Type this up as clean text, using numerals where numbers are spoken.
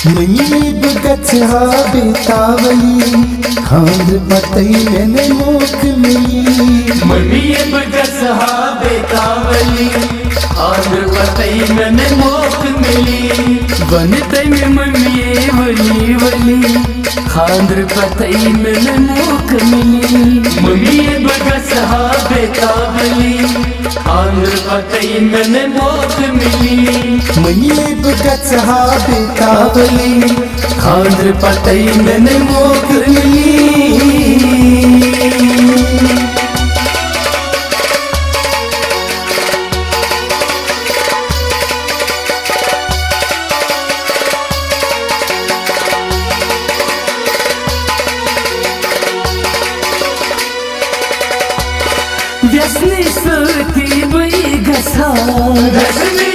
मयीब गच्छा बेतावली खांद पतई मैंने मोक मिली। मयीब गच्छा बेतावली खांद पतई मैंने मोक मिली। बनते में मम्मी वली वली खांद्र पतई मैंने मोक मिली। मयीब गच्छा बेतावली खांद्र पतई मैंने मोक मिली। मयीब गच्छा बेतावली खांद्र पतई मैंने मोक मिली। व्यसनी सुरती बई घसा, व्यसनी